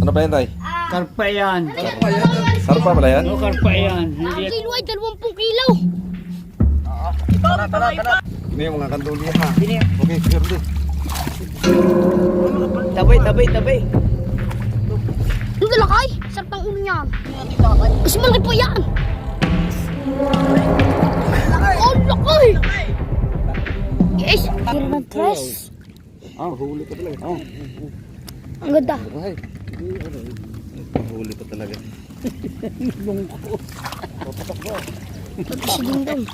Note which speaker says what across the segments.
Speaker 1: Ano pa yan, tay?
Speaker 2: Karpa yan.
Speaker 1: Sarpa pala yan?
Speaker 2: O, karpa yan.
Speaker 3: Ang
Speaker 2: Hindi
Speaker 3: kilo ay 20 kilo.
Speaker 1: Ini yung mga kanduli ha. Okay, sige rin.
Speaker 4: Tabay.
Speaker 3: Yung dalakay, sarap ang ulo niyan. Mas malaki pa yan. Oh, lakay. Yes, kira ng tres.
Speaker 1: Huli pa talaga.
Speaker 3: Ang ganda.
Speaker 1: Huli pa talaga.
Speaker 3: Si Dingdong.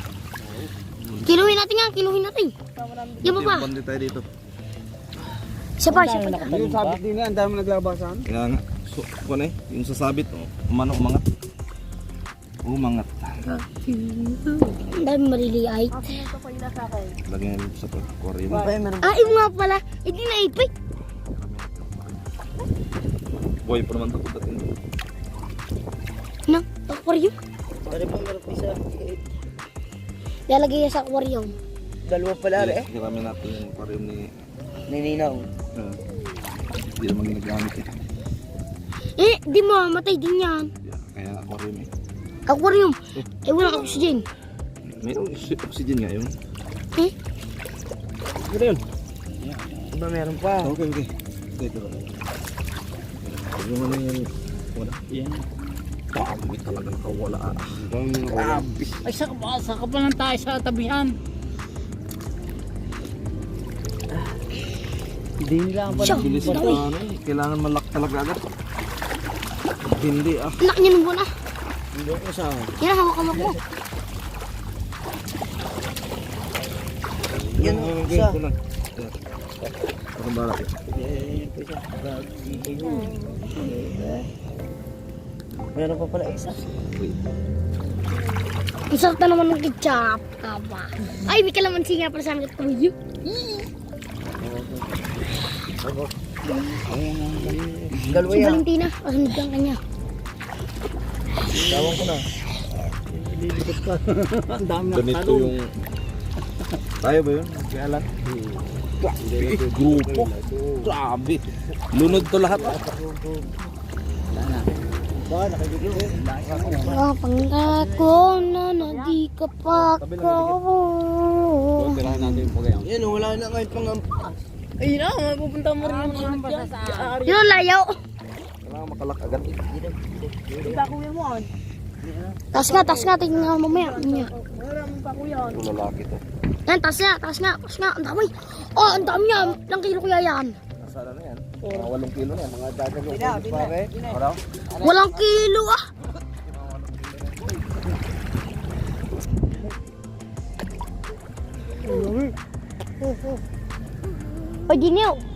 Speaker 3: Kiluhin natin yan, kiluhin natin. Yan pa.
Speaker 1: Bandi tayo dito.
Speaker 3: Siya pa.
Speaker 4: Yung sabit din yan, ang dami naglabasan.
Speaker 1: Kaya nga. So, kung ano yung sasabit, manok umangat. Umangat.
Speaker 3: Ang dami maliliait.
Speaker 1: Lagyan nyo sa aquarium.
Speaker 3: Ah, yung nga pala. Hindi na ipit.
Speaker 1: Boy, pa naman takot natin.
Speaker 3: Na, aquarium.
Speaker 4: Dari po meron isa.
Speaker 3: Lalagay yan sa aquarium.
Speaker 4: Dalawa pala eh.
Speaker 1: Hiramin natin yung aquarium ni...
Speaker 4: Nininaw.
Speaker 1: Hindi naman ginagamit eh.
Speaker 3: Di mamatay din yan.
Speaker 1: Kaya aquarium eh.
Speaker 3: Aquarium. Walang oxygen.
Speaker 1: May oxygen nga yun.
Speaker 4: Ano yun? Diba meron pa?
Speaker 1: Okay. Ito. Yung ano yan. Wala.
Speaker 2: yan.
Speaker 1: Dami talagang kawala. Grabe.
Speaker 2: Ay, saka pa lang tayo sa tabihan. Hindi nila ang
Speaker 3: Siya.
Speaker 1: Bilis na ano eh. Kailangan malak talaga agad. Hindi ah.
Speaker 3: Anak niya nung buwan.
Speaker 4: Hindi ko sa
Speaker 3: Yan, hawak-hawak mo.
Speaker 4: Yan o, isa.
Speaker 1: Ito lang. Parang barak eh.
Speaker 4: Meron pa pala isa.
Speaker 3: Ang sarap na naman ng ketchup. Tama. Ay, may kalamansi nga pala sa amin at kuyo.
Speaker 4: Dalawa
Speaker 3: Si
Speaker 4: yan.
Speaker 3: Valentina, kasunod lang kanya.
Speaker 4: Tawang ko na.
Speaker 2: Lilipot ka. Ang dami ng
Speaker 1: Ganito
Speaker 2: talong.
Speaker 1: yung... Tayo ba yun? Kaya lang. Grupo. Grabe. Lunod to lahat.
Speaker 3: Pangako na di ka pa ko.
Speaker 4: Yan o, wala na kahit pang... Ayun na, mapupunta mo rin yung mga sa
Speaker 3: Yun, layaw.
Speaker 1: Kailangan makalak agad.
Speaker 3: Taas nga, tingnan nga mamaya.
Speaker 1: Ito lalaki to.
Speaker 3: Yan, taas nga. Ang dami. Oh, ang dami niya. Ilang kilo kaya yan?
Speaker 1: Nasaan na yan? Mga 8 kilo na yan. Mga dagang yung pare. Ano?
Speaker 3: Walang kilo ah. Oy, Diniyo.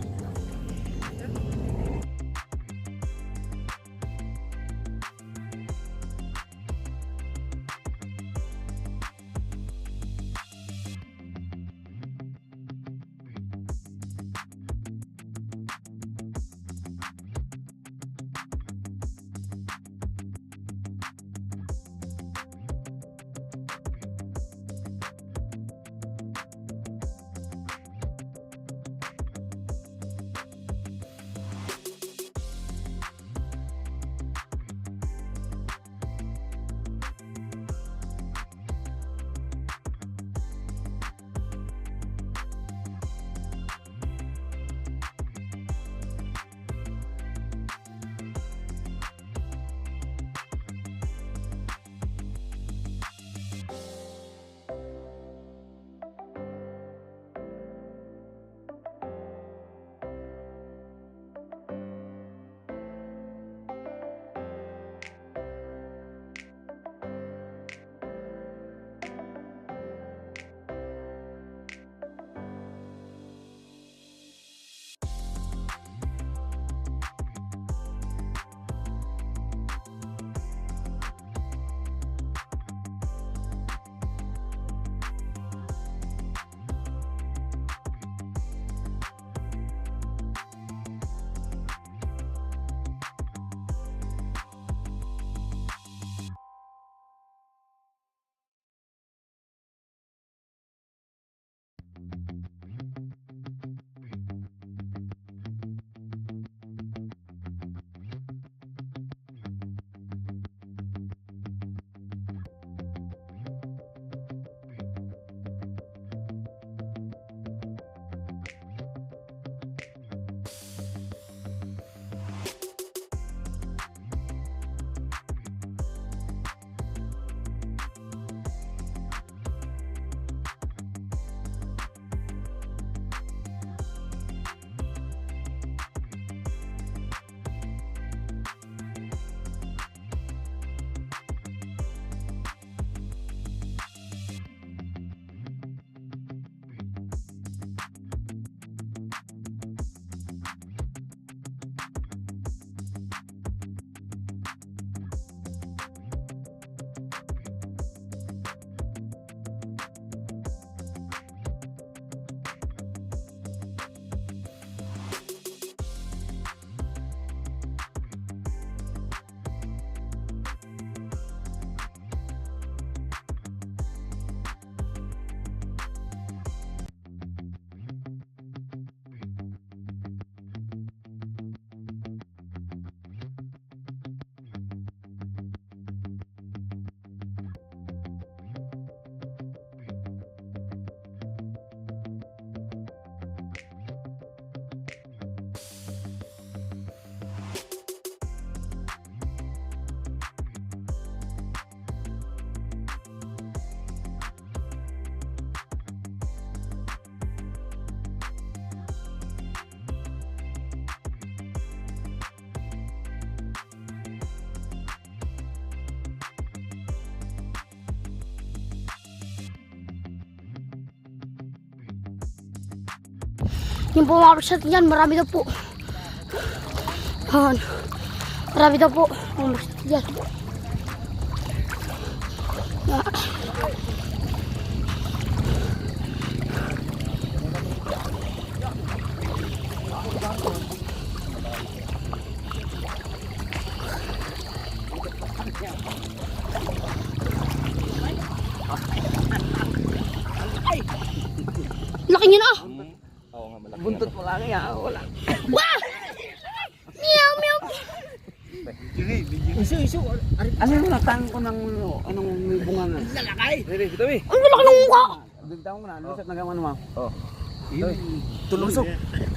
Speaker 3: Yung pumapasyat yan, marami daw po. Han. Marami daw po. Pumapasyat yan. Ah. Laki niya na.
Speaker 1: Oo nga, malaki.
Speaker 4: Buntot mo lang yan. Wala.
Speaker 3: Wah! Meow, meow.
Speaker 2: Iso. Ano yung natang ko ng anong may bunga na?
Speaker 1: Dali, dito eh.
Speaker 3: Ang laki ng mukha.
Speaker 2: Dagdagan mo na. Lusot na gaman mo.
Speaker 1: Oh. Tulusok.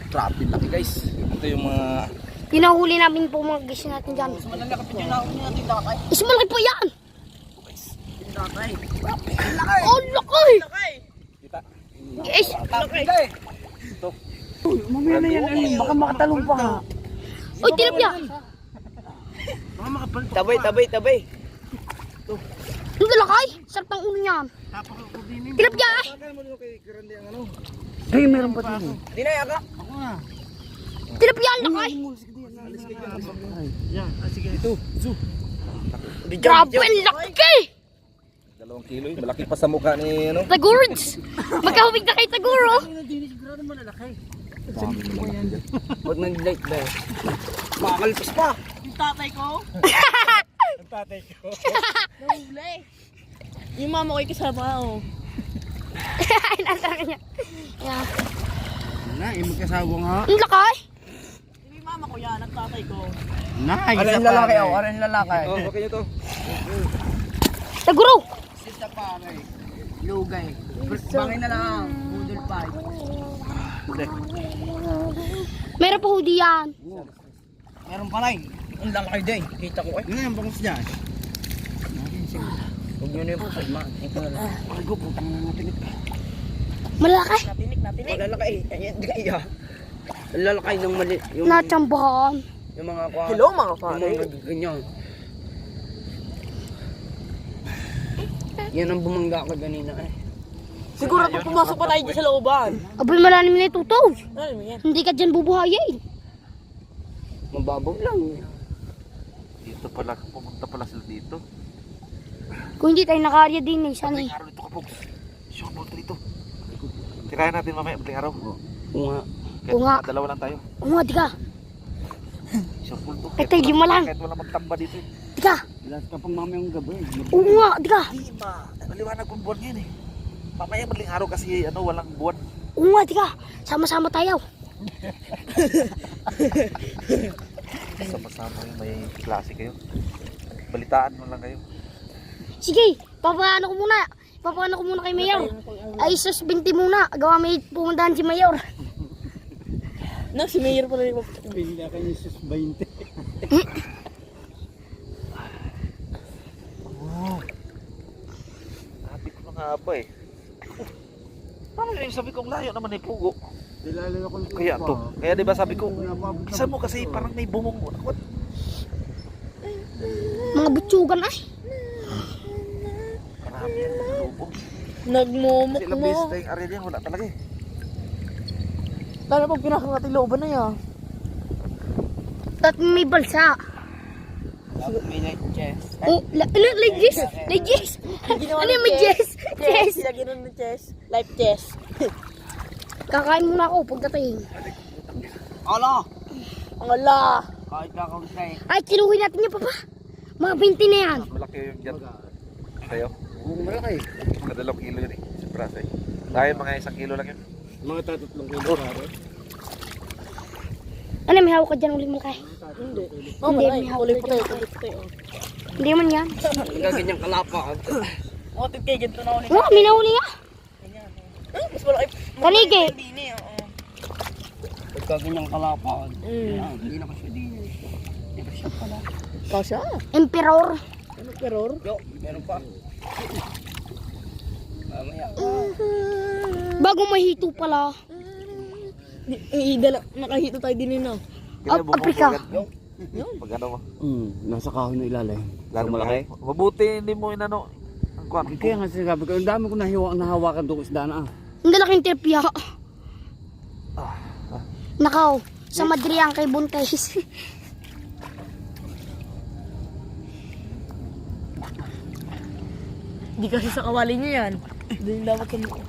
Speaker 1: Trapin laki guys. Ito yung mga...
Speaker 3: Pinahuli namin po mga guys natin dyan.
Speaker 4: Malalakapit yung naon natin dakay.
Speaker 3: Is malaki po yan.
Speaker 4: Dakay.
Speaker 3: Oh, laki.
Speaker 4: Dakay.
Speaker 1: Kita.
Speaker 3: Guys,
Speaker 4: Dakay.
Speaker 2: Mamaya na yan. Baka makatalong pa.
Speaker 3: oy, tilapia.
Speaker 4: Tabay.
Speaker 3: Ang lalaki. Sarap ng ulo niyan. Tilapia eh.
Speaker 2: Ay, meron pa din.
Speaker 4: Di na yaka.
Speaker 3: Tilapia ang laki. Grabe ang laki.
Speaker 1: 2 kilo eh. Malaki pa sa mukha ni ano.
Speaker 3: Tagurds. Magkahubig na kay Taguro.
Speaker 4: Huwag nag-light ba? Makakalpas pa. Yung tatay ko. Nahuli. Yung mama ko ay kasama oh.
Speaker 3: Ay, nasa kanya. Yan.
Speaker 2: Magkasawa nga.
Speaker 3: Ang laki.
Speaker 4: Yung mama ko yan, ang tatay ko.
Speaker 2: Nice.
Speaker 4: Aran lalaki oh, aran lalaki.
Speaker 1: Oh, okay nyo to.
Speaker 3: Taguro.
Speaker 4: Sita pare. Lugay. Bangin na lang. Budol pa.
Speaker 3: Meron pa hudi yan.
Speaker 4: Meron pa lang. Ang lalaki din. Kita ko eh.
Speaker 2: Ano yung bangus dyan?
Speaker 4: Huwag nyo na yung pusad man. Ito na lang.
Speaker 2: Ay, go. Putang na natin ito.
Speaker 3: Malaki.
Speaker 4: Natinik. Ang lalaki eh. Ayan, di kaya. Ang lalaki ng mali. Yung,
Speaker 3: Natsambahan.
Speaker 4: yung mga kwa. Hello mga pare. Yung mga ganyan. Yan ang bumangga ko ganina eh. Siguro pag pumasok pa tayo dyan sa looban.
Speaker 3: Aboy, malalim na itutok.
Speaker 4: Alam mo yan.
Speaker 3: Hindi ka dyan bubuhayin.
Speaker 4: Mababaw lang.
Speaker 1: Dito pala, pumunta pala sila dito.
Speaker 3: Kung hindi tayo nakaarya din eh. Sana eh.
Speaker 1: Araw dito kapag. Sure, punta dito. Tirayan natin mamaya, madaling araw.
Speaker 4: Oo nga.
Speaker 1: Kahit
Speaker 3: Oo nga.
Speaker 1: dalawa lang tayo.
Speaker 3: Oo nga, di ka.
Speaker 1: Sure, punto.
Speaker 3: Ay, tayo, lima lang.
Speaker 1: Kahit wala magtamba dito eh.
Speaker 3: Di ka.
Speaker 2: Last ka pang mamayang gabi.
Speaker 3: Oo nga, di ka.
Speaker 1: Diba, maliwanag kung buwan yan eh. Mamaya madaling araw kasi ano, walang buwan.
Speaker 3: Oo nga, di ka. Sama-sama tayo.
Speaker 1: Sama-sama yung may klase kayo. Balitaan mo lang kayo.
Speaker 3: Sige, papaano ko muna. Papaano ko muna kay Mayor. Ay, sus 20 muna. Gawa may pumuntahan si Mayor.
Speaker 4: No, si Mayor pa rin.
Speaker 2: Bigla ka niya sus 20.
Speaker 1: Sabi ko na nga ba eh. Paano yung sabi kong layo naman ay pugo?
Speaker 2: Dilalo ako ng
Speaker 1: Kaya to. Kaya diba sabi ko, isa mo kasi parang may bumong. What?
Speaker 3: Mga butsugan ay.
Speaker 1: Marami yan sa lubog.
Speaker 4: Nagmumuk
Speaker 1: Kasi ilang
Speaker 4: mo.
Speaker 1: beses tayong area yan, wala talaga eh.
Speaker 4: Lalo pag pinakangat yung looban na yan.
Speaker 3: At may balsa.
Speaker 4: May like chest.
Speaker 3: Oh, like this? Like this? Ano yung may chest? Chest.
Speaker 4: Sila gano'n ng chest. Life chest.
Speaker 3: Kakain muna ako pagdating.
Speaker 4: Ala! Ang ala! Kahit kakaulit na eh.
Speaker 3: Ay, kinuhin natin yung papa. Mga 20 na yan.
Speaker 1: Mas malaki yung dyan. Sa'yo.
Speaker 2: Oo, malaki.
Speaker 1: Mga 2 kilo yun eh. Sa prasa eh. Dahil mga 1 kilo lang yun.
Speaker 2: Mga 3 kilo pare.
Speaker 3: Ano, may hawak ka dyan ulit malaki.
Speaker 4: Hindi.
Speaker 3: Oh,
Speaker 4: Hindi,
Speaker 3: may hawak
Speaker 4: kulay
Speaker 3: ka
Speaker 4: puti.
Speaker 3: dyan.
Speaker 4: Kulay puti.
Speaker 3: Hindi man yan.
Speaker 4: Gaganyang kalapad. O, kay ganito na ulit.
Speaker 3: Oh, may nahuli nga.
Speaker 4: Mas malaki.
Speaker 3: Kanigi.
Speaker 4: Dini, oo.
Speaker 2: Pagkaganyang kalapad.
Speaker 4: Mm.
Speaker 2: Hindi na kasi din. Hindi pa siya pala.
Speaker 4: Kasha.
Speaker 3: Emperor.
Speaker 4: Ano, peror?
Speaker 2: Yo, meron pa. Mamaya.
Speaker 3: Bago mahito pala.
Speaker 4: Nakahito tayo din yun, no?
Speaker 3: Africa.
Speaker 1: Pag ano mo.
Speaker 2: Nasa kahon na ilalim.
Speaker 1: Lalo malaki. Mabuti hindi mo inano. Ang kwan.
Speaker 2: Kaya nga sinasabi ko, ang dami ko nahawakan doon sa isda na ah.
Speaker 3: Ang lalaking terpya. Nakaw, sa Madriang kay Buntes.
Speaker 4: Di kasi sa kawali niya yan. Doon dapat sa mukha.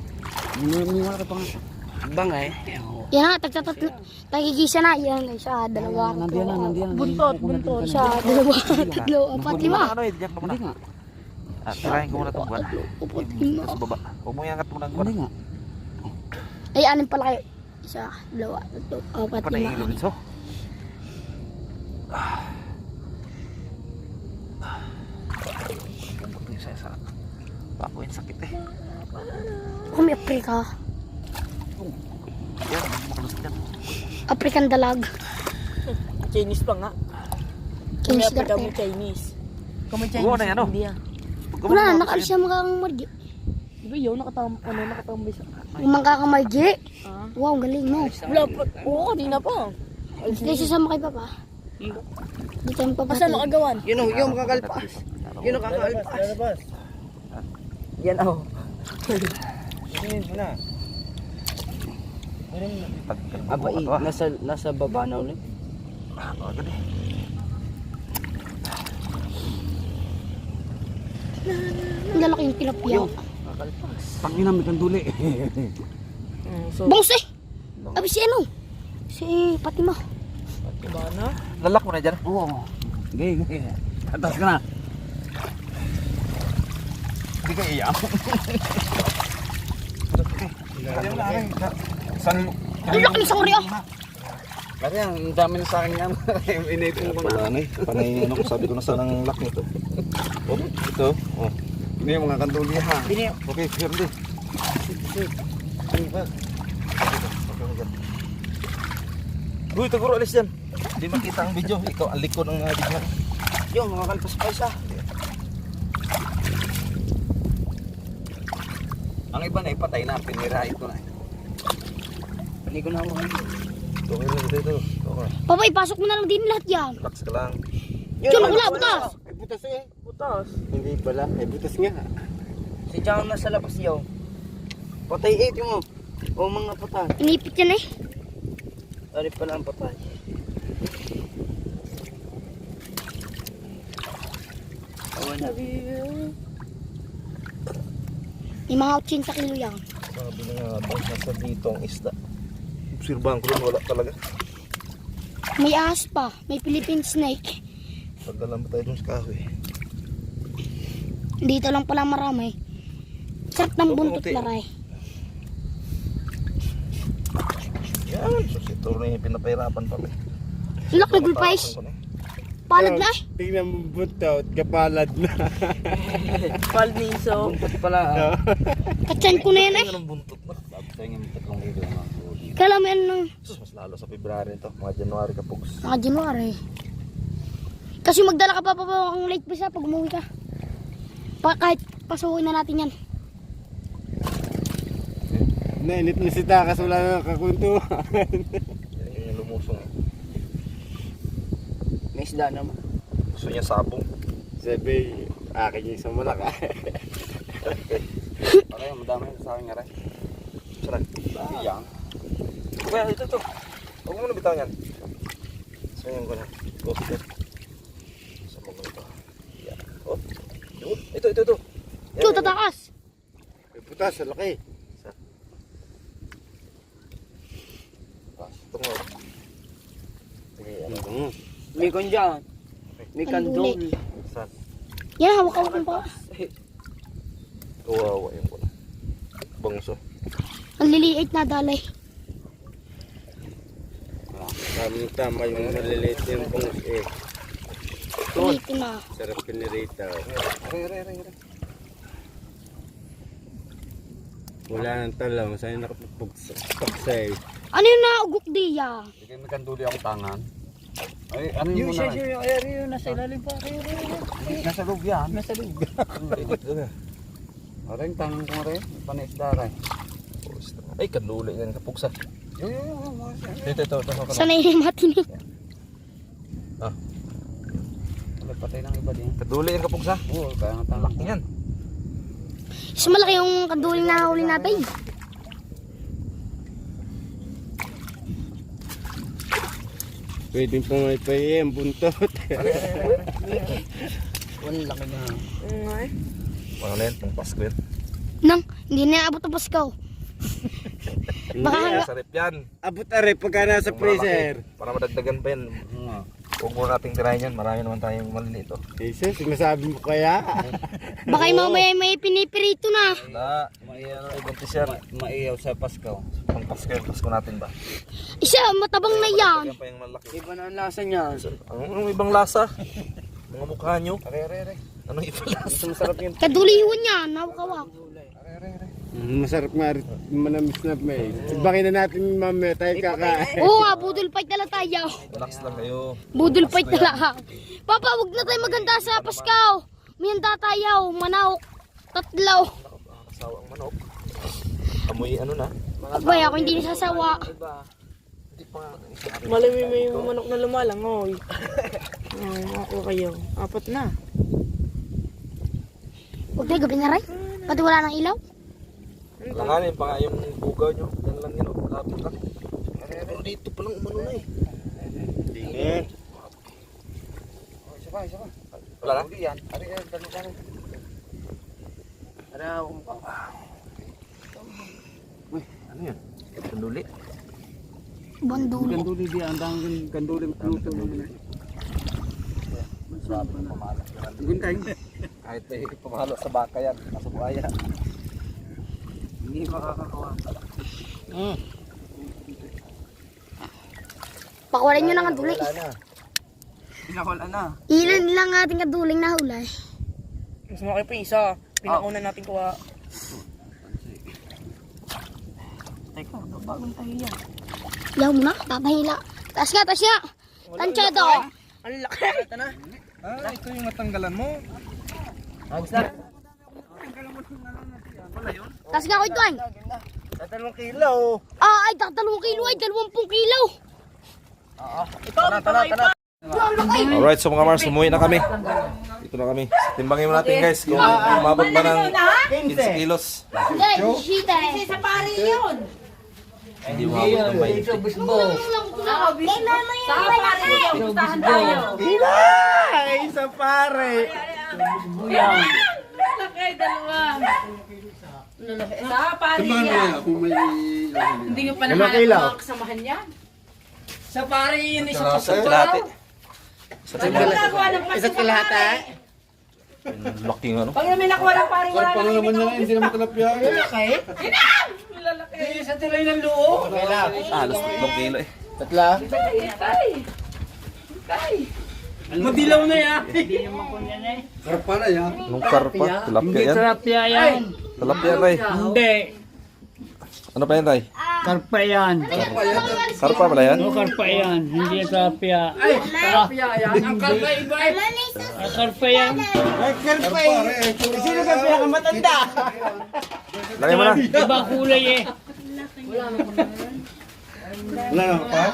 Speaker 2: Miniwala ka pa nga. Bangay.
Speaker 3: Yan na, tagigisa na. Yan, isa, dalawa,
Speaker 2: Nandiyan na, nandiyan na.
Speaker 4: Buntot, buntot.
Speaker 3: isa, dalawa, tatlo, apat, lima.
Speaker 1: Ano eh, diyan ka muna.
Speaker 2: Hindi nga.
Speaker 1: Tirahin ko muna itong buwan.
Speaker 3: Apat, lima.
Speaker 1: Sa baba. Huwag mo iangat muna ang buwan.
Speaker 2: Hindi nga.
Speaker 3: Ay, anim pala kayo. Isa, dalawa, tatlo, apat,
Speaker 1: Pa na
Speaker 3: lima.
Speaker 1: ilo nito. Sa bako yung sakit eh.
Speaker 3: Oh, may Afrika.
Speaker 1: Yan, makalusot yan.
Speaker 3: African dalag.
Speaker 4: Chinese pa nga.
Speaker 3: Chinese
Speaker 4: Kami Africa mo
Speaker 3: garter.
Speaker 4: Chinese. Kami Chinese.
Speaker 1: Oo, na yan, oh.
Speaker 4: India.
Speaker 3: Wala, nakaalis siya makakang margi.
Speaker 4: Di ba yun? Nakatambay sa...
Speaker 3: Umangka ka margi.
Speaker 4: Ah.
Speaker 3: Wow, galing mo.
Speaker 4: Wala pa. Oo, kanina pa.
Speaker 3: Hindi sasama kay Papa. Dito yung Papa.
Speaker 4: Asa nakagawan?
Speaker 2: Yun o, yung makakalpas. Yun ang kakalpas. Yan o. Yun na. Abay, nasa baba na ulit.
Speaker 1: Agad eh.
Speaker 3: Ang lalaki yung tilapia.
Speaker 2: Pangina, may kanduli.
Speaker 4: So,
Speaker 3: Bangus eh! Abi si ano? Si Fatima.
Speaker 4: diba na?
Speaker 1: Lalak mo na dyan.
Speaker 2: Oo. Gay. Atas ka na.
Speaker 1: Hindi ka iyak. San mo?
Speaker 3: Ang laki ng sorry ah!
Speaker 2: Lari yan, ang dami na sa akin yan. Inipin ko na.
Speaker 1: Wala na eh. Panay ano ko sabi ko na saan ang lock nito. Oh, ito. Oh. Ini yung mga kanduli ha.
Speaker 2: Bini.
Speaker 1: Okay, here din. Uy, taguro alis dyan. Hindi makita ang video. Ikaw ang likod ng video.
Speaker 2: Yung makakalpas pa isa.
Speaker 1: Ang iba na ipatay na. Pinirahin ko na.
Speaker 2: Hindi ko na ako.
Speaker 1: Ito, ito. Okay.
Speaker 3: Papa, ipasok mo na lang din lahat yan.
Speaker 1: Relax ka lang.
Speaker 3: Yun, wala, butas!
Speaker 2: May butas eh.
Speaker 4: Butas.
Speaker 2: Hindi pala, may butas nga. Si Chang nasa labas yaw. Patay 8 mo. O mga patay.
Speaker 3: Inipit yan eh.
Speaker 2: Ari pala ang patay. Awan na.
Speaker 3: May mga 80 kilo yan.
Speaker 1: Sabi na nga ba, nasa dito ang isda. Obserbahan ko rin, wala talaga.
Speaker 3: May ahas pa. May Philippine snake.
Speaker 1: Pagdalan ba tayo dun sa kahoy?
Speaker 3: Dito lang pala marami. Sarap ng buntot laray.
Speaker 1: Yan, so si Toro na yung pinapahirapan pa.
Speaker 3: Look, nagulpais. Palad na eh.
Speaker 2: Tingnan mo butot, kapalad na.
Speaker 4: Palmiso.
Speaker 2: Buntot pala.
Speaker 3: Katsan ko na yan eh.
Speaker 1: Anong buntot mo?
Speaker 2: Sabi sa inyo, 3 libo na.
Speaker 3: Kala mo yan ng
Speaker 1: Sus, mas lalo sa February ito. Mga January ka pugs.
Speaker 3: mga January. Kasi magdala ka pa ang late bisa pag umuwi ka. Kahit pasukin na natin yan.
Speaker 2: Nainit na si Takas, wala na kakunto.
Speaker 1: Yan yung lumusong.
Speaker 2: May isda naman.
Speaker 1: Gusto niya sabong.
Speaker 2: Sabi, akin yung isang malaka.
Speaker 1: Para yung madami sa akin nga rin. Sarap. Iyang. Kuya, ito. Huwag mo na bitaw yan. Sayan ko na. Coaster. Sa mga ito. Yan. Oh. Yun. Ito.
Speaker 3: Ito, tatakas.
Speaker 2: May butas, sa laki.
Speaker 1: Ito nga. Sige, ano.
Speaker 2: May kon dyan. May kandol.
Speaker 1: Saan?
Speaker 3: Yan, hawak-hawakan pa.
Speaker 1: Kawawa yung kuna. Bangso.
Speaker 3: Ang liliit na dalay.
Speaker 2: Tama yung maliliit yung bungus eh.
Speaker 3: Dito na.
Speaker 2: Sarap pinirita.
Speaker 1: Re.
Speaker 2: Wala nang talaw, saan yung nakapagpagsay.
Speaker 3: Ano yung naugok diya?
Speaker 1: Sige, may kanduli akong tangan. Ay, ano
Speaker 2: Yung
Speaker 1: yung
Speaker 2: siya,
Speaker 1: muna?
Speaker 4: Yung nasa ilalim pa.
Speaker 1: Nasa loob yan.
Speaker 4: Nasa loob.
Speaker 1: Aring tangan ko rin. Panaisda rin. Ay, kanduli yan kapugsa. Yung. Ito.
Speaker 3: Sana yung matinig.
Speaker 1: Ah.
Speaker 2: Patay ng iba din.
Speaker 1: Kaduli yan kapugsa.
Speaker 2: Oo, kaya nga tangan.
Speaker 1: Yan.
Speaker 3: Mas malaki yung kanduling na huli natin.
Speaker 5: Pwedeng pangaypay ang buntot.
Speaker 2: Wala laki na.
Speaker 1: Ano na yan? Pang Pasko yan.
Speaker 3: Nang, hindi na abot ang Pasko. Baka hangga.
Speaker 1: Sarap yan.
Speaker 5: Abot are pagka nasa freezer.
Speaker 1: Para madagdagan pa yan. Huwag mo nating tirahin yan. Marami naman tayong maliliit. Oh.
Speaker 5: Jesus, sinasabi mo kaya?
Speaker 3: Baka yung mamaya may pinipirito na.
Speaker 1: Wala. Ibuntis yan.
Speaker 2: Maiyaw sa Pasko.
Speaker 1: Pang Pasko yan. Pasko natin ba?
Speaker 3: Isa, matabang na yan.
Speaker 1: Yan pa yung malaki.
Speaker 2: Iba na ang lasa niya.
Speaker 1: Anong ibang lasa? Mga mukha nyo. Are. Anong ibang lasa? Masarap yun.
Speaker 3: Kadulihon niya, nawakawak.
Speaker 5: Masarap nga rin, manamis na may. Sabakin na natin mamaya tayo kakain.
Speaker 3: Oo nga, budol fight na lang tayo.
Speaker 1: Relax lang kayo.
Speaker 3: Budol fight na lang. Papa, wag na tayo maganda sa Pasko. May handa tayo, manok, tatlaw.
Speaker 1: Kasawa ang manok. Amoy ano na.
Speaker 3: Abay, ako hindi nasasawa.
Speaker 4: Malamig may manok na lumalangoy. Ako kayo. 4 na.
Speaker 3: Huwag tayo gabi na rin. Pati wala ng ilaw.
Speaker 1: Langanin pa nga yung bugaw nyo. Yan lang yun. Lapit lang. Pero dito palang umano na eh.
Speaker 5: Tingin.
Speaker 2: Isa pa.
Speaker 1: Wala na?
Speaker 2: Yan.
Speaker 1: Uy, ano yan? Kanduli.
Speaker 3: Banduli.
Speaker 5: Kanduli di, ang daming kanduli pluto naman. Guntay.
Speaker 1: Kahit may pamahalo sa baka yan. Nasa buhaya. Hindi makakakawa.
Speaker 3: Pakuwalan nyo ng kaduli.
Speaker 2: Pinakawala na.
Speaker 3: Ilan lang ating kaduling nahulay.
Speaker 4: Mas malaki pa isa. Pinauna natin kuha. Teka, bagong tayo yan.
Speaker 3: Yaw mo na, tatahila. Taas nga. Tansyado.
Speaker 4: Ang laki. Ito na.
Speaker 1: Ito yung natanggalan mo.
Speaker 3: Taas nga ko ito ay.
Speaker 2: 3 kilo.
Speaker 3: Ay, 3 kilo ay, 20 kilo.
Speaker 2: Tara.
Speaker 1: Alright, so mga Mars, umuwi na kami. Dito na kami. Timbangin mo natin guys kung umabot ba ng 15 kilos.
Speaker 3: Hindi, shita.
Speaker 6: Sa pari yun.
Speaker 1: Hindi umabot ng 20.
Speaker 6: Sa pari yun. Gustahan tayo.
Speaker 5: Isa pare.
Speaker 6: Laki, dalawa. Sa pari yan. Hindi nyo pa nahanap mga kasamahan yan.
Speaker 4: Sa pari yun isa pa.
Speaker 1: Sa tilate. Sa
Speaker 6: Pag
Speaker 1: tilate.
Speaker 6: nakakuha ng pasi sa pari.
Speaker 1: Laki nga no.
Speaker 6: Pag may nakuha ng pari, wala na naman yun.
Speaker 5: Hindi naman talapya.
Speaker 4: Sa tuloy ng luo.
Speaker 1: Halos 3 kilo eh.
Speaker 5: Tatla.
Speaker 4: Madilaw na yan.
Speaker 5: Karpa na yan.
Speaker 1: Anong karpa? Tilapia yan?
Speaker 4: Tilapia yan.
Speaker 1: Tilapia tay.
Speaker 4: Hindi.
Speaker 1: Ano pa yan tay?
Speaker 4: Karpa yan.
Speaker 1: Karpa pala yan?
Speaker 4: Karpa yan. Hindi yan tilapia. Ay, tilapia yan. Ang karpa iba eh. Ang karpa yan.
Speaker 5: Karpa eh. Sino ka pinakamatanda?
Speaker 1: Lagay mo na.
Speaker 4: Iba kulay eh.
Speaker 5: Wala na pa?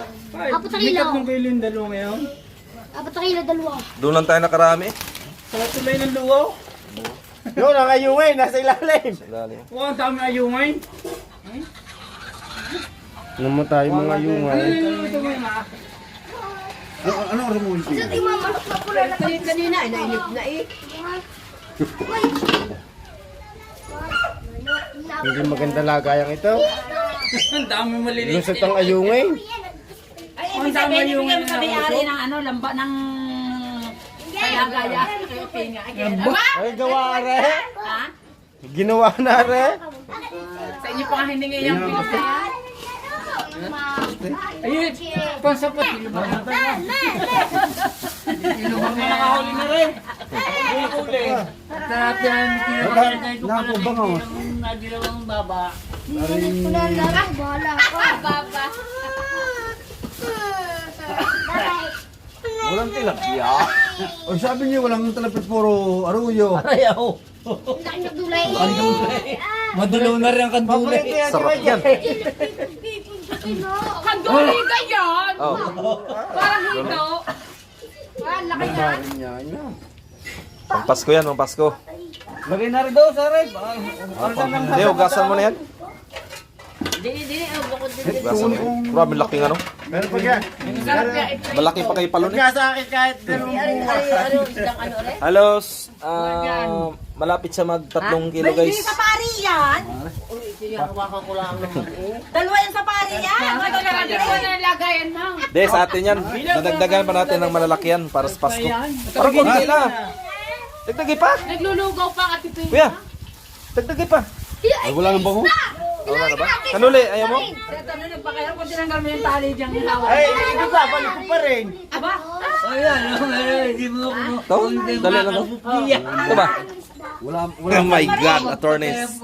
Speaker 3: 4 kilo.
Speaker 4: kilo yung dalawa ngayon.
Speaker 3: 4 kilo, 2.
Speaker 1: Doon lang tayo nakarami.
Speaker 4: Sa tuloy ng luo.
Speaker 5: Yun, ang ayungay. Nasa ilalim.
Speaker 1: Lalim.
Speaker 4: Wow, ang dami ayungay.
Speaker 5: Namatay mga ayungay. Ano oras mo yung
Speaker 6: Kanina ay nainip na eh.
Speaker 5: Hindi maganda lagayang ito.
Speaker 4: Ang dami maliliit.
Speaker 5: Lusot ang ayungay.
Speaker 6: Ay, ibig sabihin, ibigay mo sa may-ari ng ano, lamba ng kaya-gaya.
Speaker 5: Ay, gawa re.
Speaker 6: Ha?
Speaker 5: Ginawa na re.
Speaker 6: Sa inyo pa nga hiningi yung pinusahan.
Speaker 4: Ayun, pansapot. Ilubang na nakahuli na rin. Huli. Sarap yan.
Speaker 5: Nakubang ako.
Speaker 4: Nagilawang baba.
Speaker 3: Bahala ka.
Speaker 6: Baba.
Speaker 5: Walang tilapia. O sabi niyo walang tilapia, puro aruyo.
Speaker 4: Ayaw.
Speaker 3: Laki na dulay.
Speaker 4: Madulaw na rin ang kanduli.
Speaker 1: Sarap yan.
Speaker 6: Kanduli ka yan!
Speaker 1: Oh.
Speaker 6: Parang hito. Parang laki yan.
Speaker 1: Pang Pasko yan, pang Pasko.
Speaker 5: Lagay na rin daw sa red.
Speaker 1: Hindi, hugasan mo na yan. Grabe laking ano.
Speaker 5: Pero pag yan,
Speaker 1: Malaki pa kay Palon eh.
Speaker 5: pagka sa akin kahit dalawang
Speaker 1: Halos, malapit sa mag 3 kilo guys.
Speaker 6: Sa pari yan. Dalawa yan sa pari yan. Dalawa na nalagayan mo.
Speaker 1: De, sa atin yan. Dadagdagan pa natin ng malalaki yan para sa Pasko. Para konti lang. Dagdagay pa.
Speaker 6: Naglulugaw pa at ito
Speaker 1: Kuya, dagdagay pa.
Speaker 5: Ay, wala nang baho.
Speaker 1: Wala na ba? Kanuli, ayaw mo?
Speaker 6: Ano nagpakailan kung tinanggal mo yung tali dyan hawak.
Speaker 5: Ay, ito pa, balik ko pa rin.
Speaker 6: Aba?
Speaker 1: Ito? Dali lang to. Ito ba? Oh my God, attorneys.